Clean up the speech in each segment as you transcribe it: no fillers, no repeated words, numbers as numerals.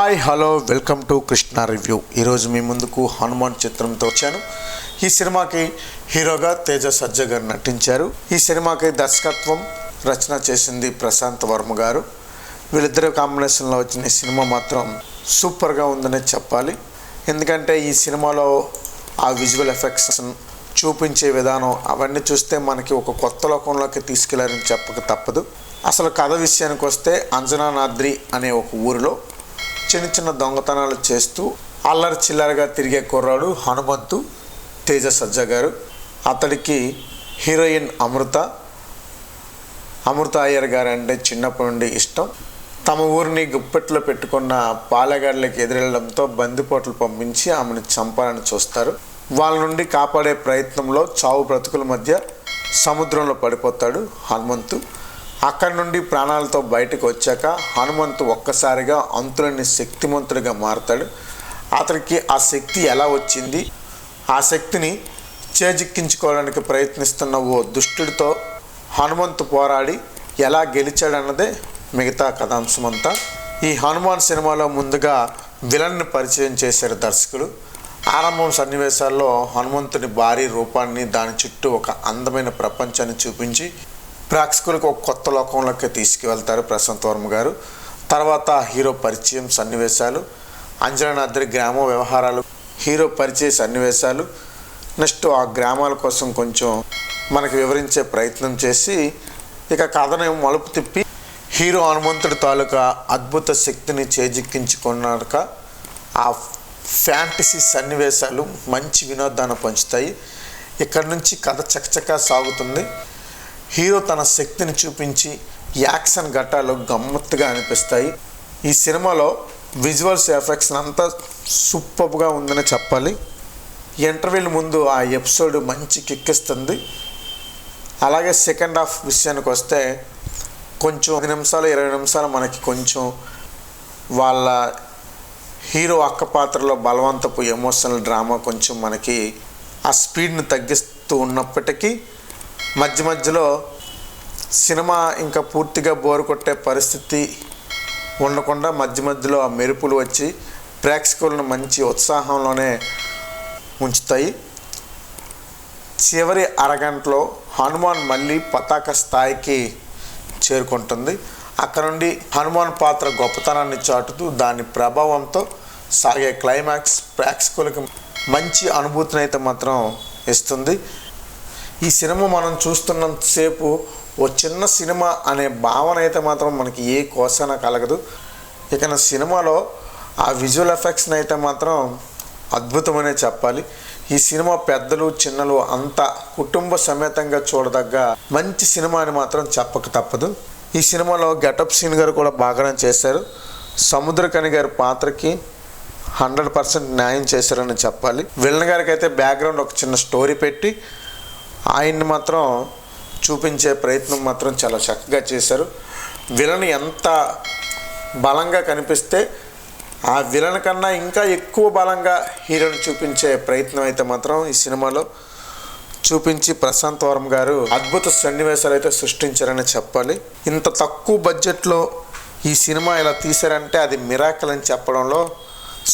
Hi hello welcome to Krishna review. ఈరోజు మీ ముందుకు హనుమాన్ చిత్రంతో వచ్చాను. ఈ సినిమాకి హీరోగా తేజ సజ్జ గారు నటించారు. ఈ సినిమాకి దర్శకత్వం రచన చేసింది ప్రశాంత్ వర్మ గారు. వీళ్ళిద్దరు కాంబినేషన్లో వచ్చిన సినిమా మాత్రం సూపర్గా ఉందనే చెప్పాలి. ఎందుకంటే ఈ సినిమాలో ఆ విజువల్ ఎఫెక్ట్స్ చూపించే విధానం అవన్నీ చూస్తే మనకి ఒక కొత్త లోకంలోకి తీసుకెళ్లారని చెప్పక తప్పదు. అసలు కథ విషయానికి వస్తే అంజనానాద్రి అనే ఒక ఊరిలో చిన్న చిన్న దొంగతనాలు చేస్తూ అల్లరి చిల్లరగా తిరిగే కుర్రాడు హనుమంతు తేజ సజ్జ గారు. అతడికి హీరోయిన్ అమృత అయ్యర్ గారు అంటే చిన్నప్పటి నుండి ఇష్టం. తమ ఊరిని గుప్పెట్లో పెట్టుకున్న పాలెగాడులకు ఎదురెళ్లడంతో బందిపోట్లు పంపించి ఆమెను చంపాలని చూస్తారు. వాళ్ళ నుండి కాపాడే ప్రయత్నంలో చావు బ్రతుకుల మధ్య సముద్రంలో పడిపోతాడు హనుమంతు. అక్కడి నుండి ప్రాణాలతో బయటకు వచ్చాక హనుమంతు ఒక్కసారిగా అంతులేని శక్తిమంతుడిగా మారతాడు. అతనికి ఆ శక్తి ఎలా వచ్చింది, ఆ శక్తిని చేజిక్కించుకోవడానికి ప్రయత్నిస్తున్న ఓ దుష్టుడితో హనుమంతు పోరాడి ఎలా గెలిచాడన్నదే మిగతా కథాంశమంతా. ఈ హనుమాన్ సినిమాలో ముందుగా విలన్ని పరిచయం చేశారు దర్శకులు. ఆరంభం సన్నివేశాల్లో హనుమంతుని భారీ రూపాన్ని, దాని చుట్టూ ఒక అందమైన ప్రపంచాన్ని చూపించి ప్రేక్షకులకు ఒక కొత్త లోకంలోకి తీసుకువెళ్తారు ప్రశాంత్ వర్మ గారు. తర్వాత హీరో పరిచయం సన్నివేశాలు, అంజనానాద్రి గ్రామ వ్యవహారాలు, హీరో పరిచయ సన్నివేశాలు, నెక్స్ట్ ఆ గ్రామాల కోసం కొంచెం మనకి వివరించే ప్రయత్నం చేసి ఇక కథను మలుపు తిప్పి హీరో హనుమంతుడి తాలూకా అద్భుత శక్తిని చేజిక్కించుకున్నాక ఆ ఫ్యాంటసీ సన్నివేశాలు మంచి వినోదాన్ని పంచుతాయి. ఇక్కడి నుంచి కథ చకచకా సాగుతుంది. హీరో తన శక్తిని చూపించి యాక్షన్ ఘట్టాలు గమ్మత్తుగా అనిపిస్తాయి. ఈ సినిమాలో విజువల్స్ ఎఫెక్ట్స్ అంతా సూపర్గా ఉందని చెప్పాలి. ఇంటర్వ్యూల ముందు ఆ ఎపిసోడ్ మంచి కిక్కిస్తుంది. అలాగే సెకండ్ హాఫ్ విషయానికి వస్తే కొంచెం 10 నిమిషాలు 20 నిమిషాలు మనకి కొంచెం వాళ్ళ హీరో అక్క పాత్రలో బలవంతపు ఎమోషనల్ డ్రామా కొంచెం మనకి ఆ స్పీడ్ని తగ్గిస్తూ ఉన్నప్పటికీ మధ్య మధ్యలో సినిమా ఇంకా పూర్తిగా బోరు కొట్టే పరిస్థితి ఉండకుండా మధ్య మధ్యలో ఆ మెరుపులు వచ్చి ప్రేక్షకులను మంచి ఉత్సాహంలోనే ఉంచుతాయి. చివరి అరగంటలో హనుమాన్ మళ్ళీ పతాక స్థాయికి చేరుకుంటుంది. అక్కడ నుండి హనుమాన్ పాత్ర గొప్పతనాన్ని చాటుతూ దాని ప్రభావంతో సాగే క్లైమాక్స్ ప్రేక్షకులకు మంచి అనుభూతిని అయితే మాత్రం ఇస్తుంది. ఈ సినిమా మనం చూస్తున్నంతసేపు ఓ చిన్న సినిమా అనే భావన అయితే మాత్రం మనకి ఏ కోసన కలగదు. ఇక నా సినిమాలో ఆ విజువల్ ఎఫెక్ట్స్ని అయితే మాత్రం అద్భుతమనే చెప్పాలి. ఈ సినిమా పెద్దలు చిన్నలు అంతా కుటుంబ సమేతంగా చూడదగ్గ మంచి సినిమా అని మాత్రం చెప్పక తప్పదు. ఈ సినిమాలో గెటప్ సీన్ గారు కూడా బాగానే చేశారు. సముద్రకని గారి పాత్రకి 100% న్యాయం చేశారని చెప్పాలి. విలన్ గారికి అయితే బ్యాక్గ్రౌండ్ ఒక చిన్న స్టోరీ పెట్టి ఆయన్ని మాత్రం చూపించే ప్రయత్నం మాత్రం చాలా చక్కగా చేశారు. విలన్ ఎంత బలంగా కనిపిస్తే ఆ విలన్ కన్నా ఇంకా ఎక్కువ బలంగా హీరోని చూపించే ప్రయత్నం అయితే మాత్రం ఈ సినిమాలో చూపించి ప్రశాంత్ వర్మ గారు అద్భుత సన్నివేశాలు అయితే సృష్టించారని చెప్పాలి. ఇంత తక్కువ బడ్జెట్లో ఈ సినిమా ఇలా తీశారంటే అది మిరాకిల్ అని చెప్పడంలో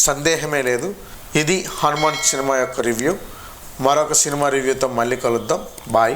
సందేహమే లేదు. ఇది హనుమాన్ సినిమా యొక్క రివ్యూ. మరొక సినిమా రివ్యూతో మళ్ళీ కలుద్దాం. బాయ్.